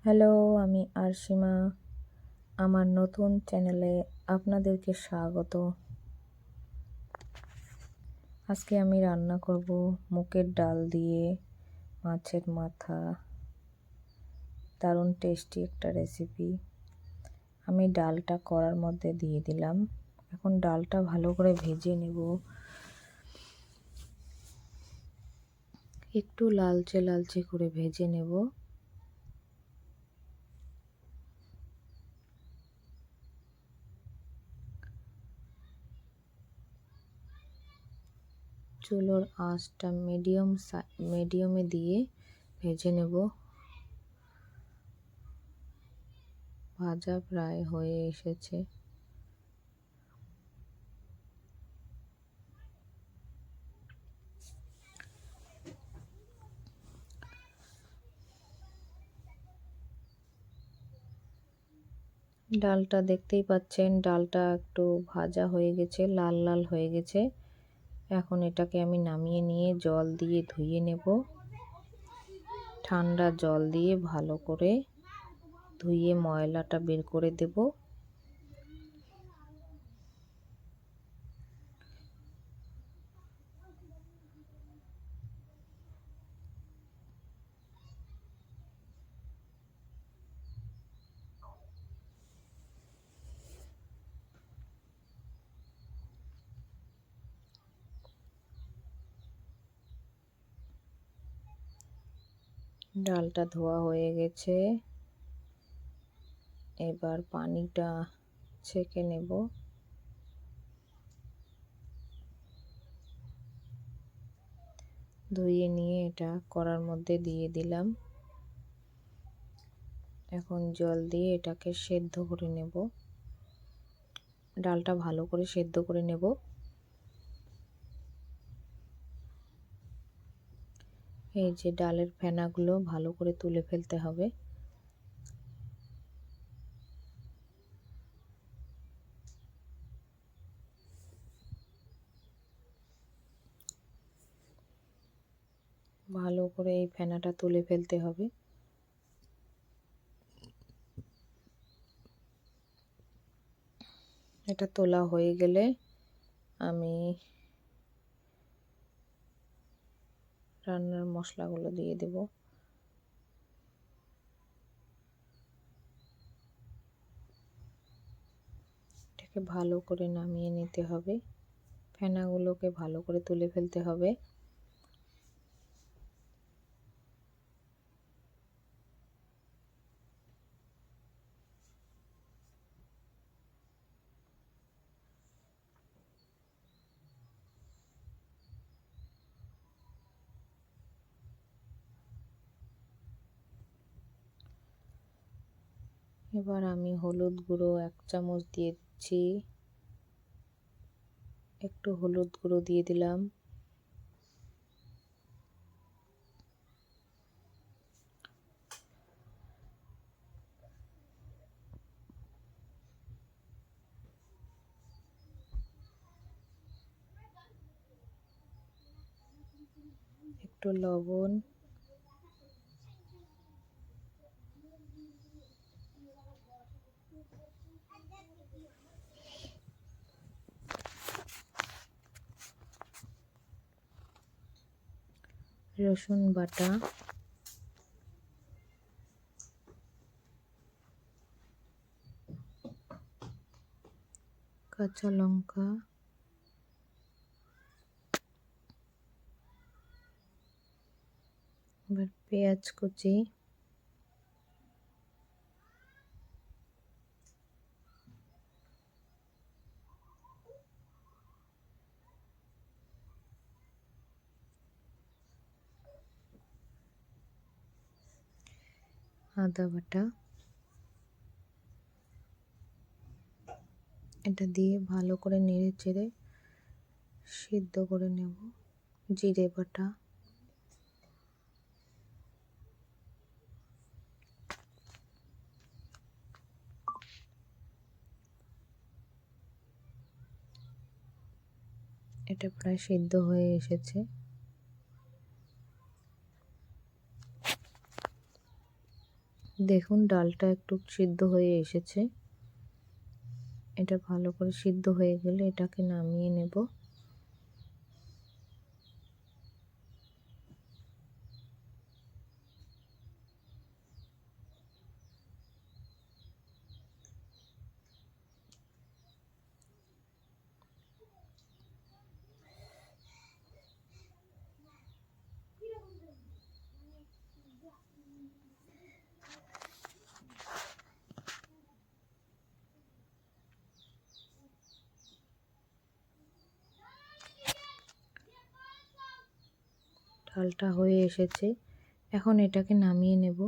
Hello, আমি আরশিমা। আমার নতুন চ্যানেলে আপনাদেরকে স্বাগত। আজকে আমি রান্না করব মুগের ডাল দিয়ে মাছের মাথা। দারুণ টেস্টি একটা রেসিপি। আমি ডালটা কড়ার মধ্যে দিয়ে দিলাম। এখন ডালটা ভালো করে ভেজে নেব। একটু লালচে লালচে করে ভেজে নেব। চুলোর আঁচটা মিডিয়ামে দিয়ে ভেজে নেব। ভাজা প্রায় হয়ে এসেছে। ডালটা দেখতেই পাচ্ছেন, ডালটা একটু ভাজা হয়ে গেছে, লাল লাল হয়ে গেছে। এখন এটাকে আমি নামিয়ে নিয়ে জল দিয়ে ধুয়ে নেব। ঠান্ডা জল দিয়ে ভালো করে ধুয়ে ময়লাটা বের করে দেব। ডালটা ধোয়া হয়ে গেছে। এবার পানিটা ছেঁকে নেব। ধুয়ে নিয়ে এটা কড়ার মধ্যে দিয়ে দিলাম। এখন জল দিয়ে এটাকে সেদ্ধ করে নেব। ডালটা ভালো করে সেদ্ধ করে নেব। এই যে ডালের ফেনাগুলো ভালো করে তুলে ফেলতে হবে। ভালো করে এই ফেনাটা তুলে ফেলতে হবে। এটা তোলা হয়ে গেলে আমি রান্নার মশলাগুলো দিয়ে দেব। এটাকে ভালো করে নামিয়ে নিতে হবে। ফেনাগুলোকে ভালো করে তুলে ফেলতে হবে। এবার আমি হলুদ গুঁড়ো 1 চামচ দিয়ে দিচ্ছি। একটু হলুদ গুঁড়ো দিয়ে দিলাম। একটু লবণ। রসুন বাটা। কাঁচা লঙ্কা। এবার পেঁয়াজ কুচি। আদা বাটা। এটা দিয়ে ভালো করে নেড়ে চেড়ে সিদ্ধ করে নেব। জিরে বাটা। এটা প্রায় সিদ্ধ হয়ে এসেছে। দেখুন ডালটা একটু সিদ্ধ হয়ে এসেছে। এটা ভালো করে সিদ্ধ হয়ে গেলে এটাকে নামিয়ে নেব। ডালটা হয়ে এসেছে, এখন এটাকে নামিয়ে নেব।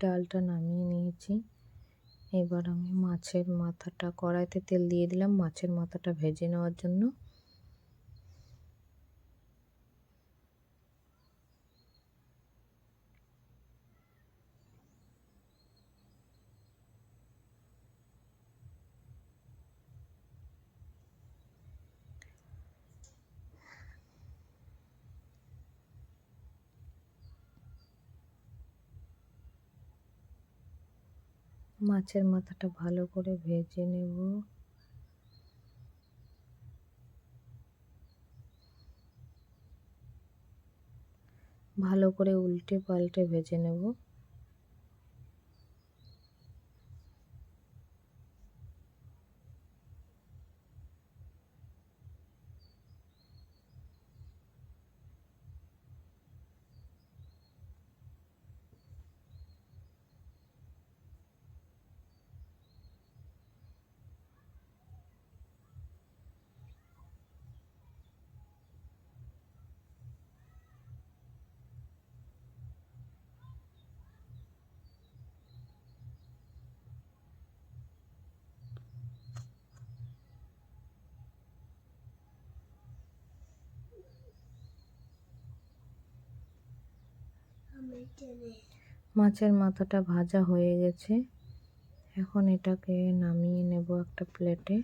ডালটা নামিয়ে নিয়েছি। এবার আমি মাছের মাথাটা কড়াইতে তেল দিয়ে দিলাম মাছের মাথাটা ভেজে নেওয়ার জন্য। মাছের মাথাটা ভালো করে ভেজে নেব। ভালো করে উল্টে পাল্টে ভেজে নেব। মাছের মাথাটা ভাজা হয়ে গেছে, এখন এটাকে নামিয়ে নেব একটা প্লেটে।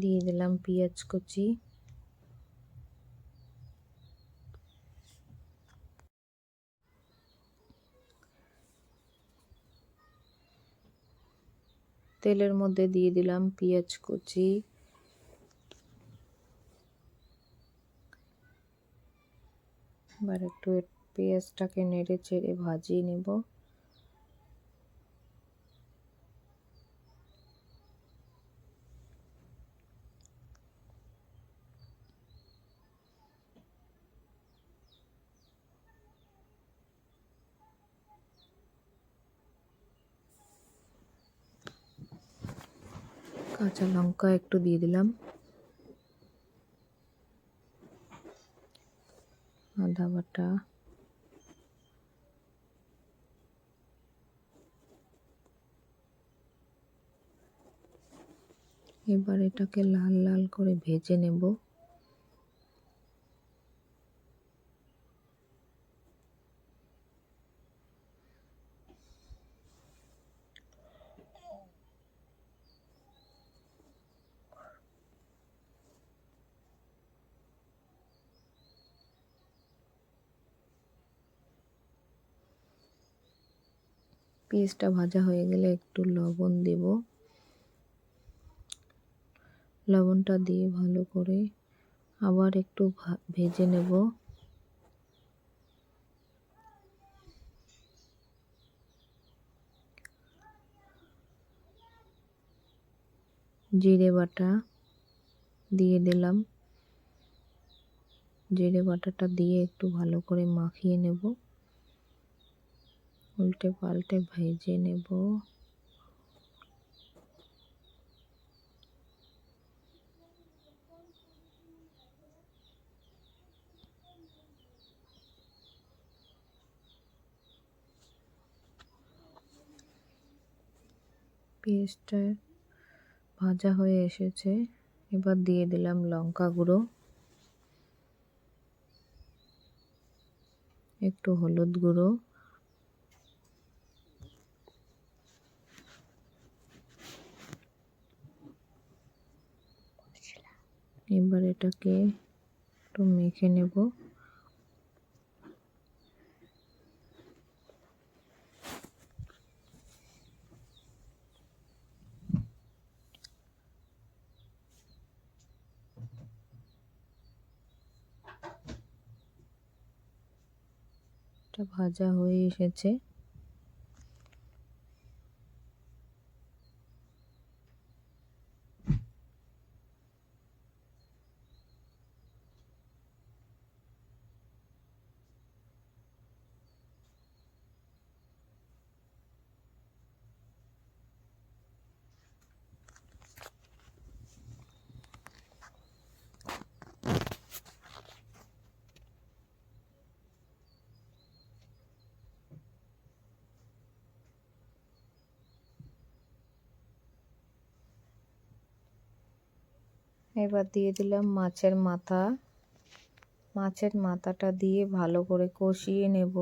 দিয়ে দিলাম পেঁয়াজ কুচি, তেলের মধ্যে দিয়ে দিলাম পেঁয়াজ কুচি, এবার একটু পেঁয়াজটাকে নেড়ে চেড়ে ভাজিয়ে নেব। কাঁচা লঙ্কা একটু দিয়ে দিলাম, আদা বাটা, এবার এটাকে লাল লাল করে ভেজে নেব। পেঁয়াজটা ভাজা হয়ে গেলে একটু লবণ দেব, লবণটা দিয়ে ভালো করে আবার একটু ভেজে নেব। জিরে বাটা দিয়ে দিলাম, জিরে বাটাটা দিয়ে একটু ভালো করে মাখিয়ে নেব। উল্টে পাল্টে ভেজে নেব। পেঁয়াজটা ভাজা হয়ে এসেছে, এবার দিয়ে দিলাম লঙ্কা গুঁড়ো, একটু হলুদ গুঁড়ো, এবার এটাকে একটু মেখে নেব। এটা ভাজা হয়ে এসেছে, এবার দিয়ে দিলাম মাছের মাথা। মাছের মাথাটা দিয়ে ভালো করে কষিয়ে নেব।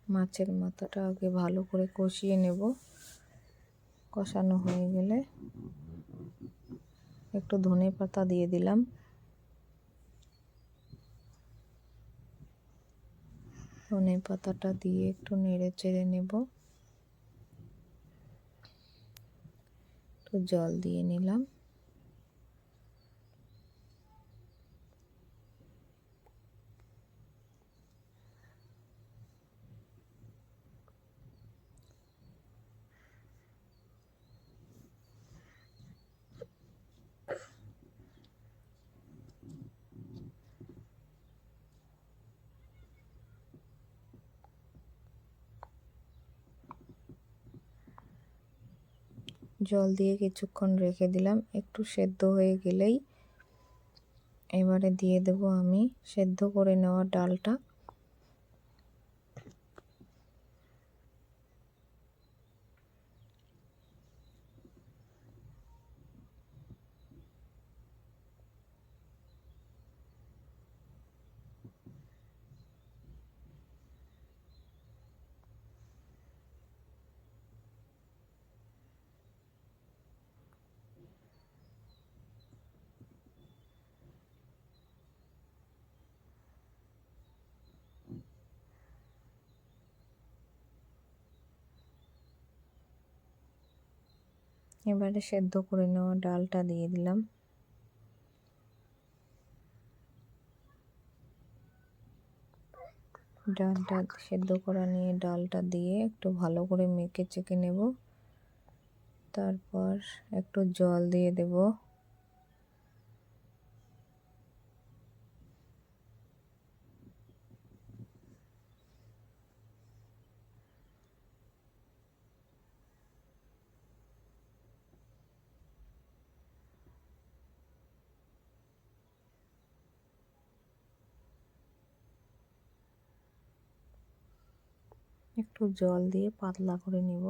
মাছের মাথাটা আগে ভালো করে কষিয়ে নেব। কষানো হয়ে গেলে একটু ধনে পাতা দিয়ে দিলাম। ধনে পাতাটা দিয়ে একটু নেড়ে চেড়ে নেব। একটু জল দিয়ে নিলাম। জল দিয়ে কিছুক্ষণ রেখে দিলাম, একটু সেদ্ধ হয়ে গেলেই এবারে দিয়ে দেব আমি সেদ্ধ করে নেওয়া ডালটা। এবারে সেদ্ধ করে নেওয়া ডালটা দিয়ে দিলাম। ডালটা সেদ্ধ করা নিয়ে ডালটা দিয়ে একটু ভালো করে মেখে চেখে নেব। তারপর একটু জল দিয়ে দেব। একটু জল দিয়ে পাতলা করে নেব।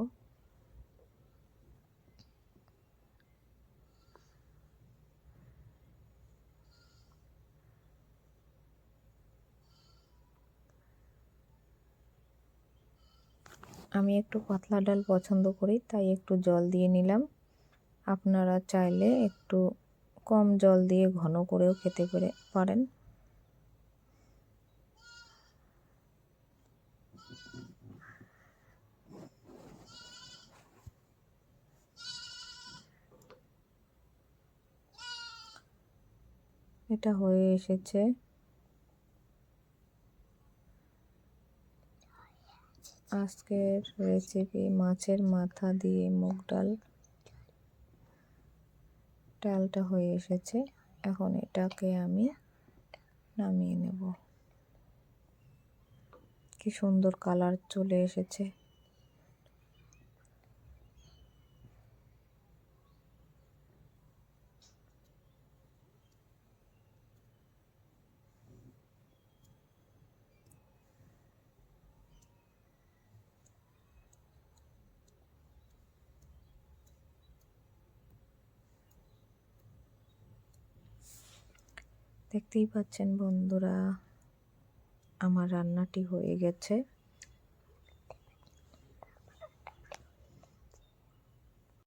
আমি একটু পাতলা ডাল পছন্দ করি, তাই একটু জল দিয়ে নিলাম। আপনারা চাইলে একটু কম জল দিয়ে ঘন করেও খেতে পারেন। এটা হয়ে এসেছে। আজকের রেসিপি মাছের মাথা দিয়ে মুগ ডাল। ডালটা হয়ে এসেছে, এখন এটাকে আমি নামিয়ে নেব। কি সুন্দর কালার চলে এসেছে। দেখতেই পাচ্ছেন বন্ধুরা, আমার রান্নাটি হয়ে গেছে।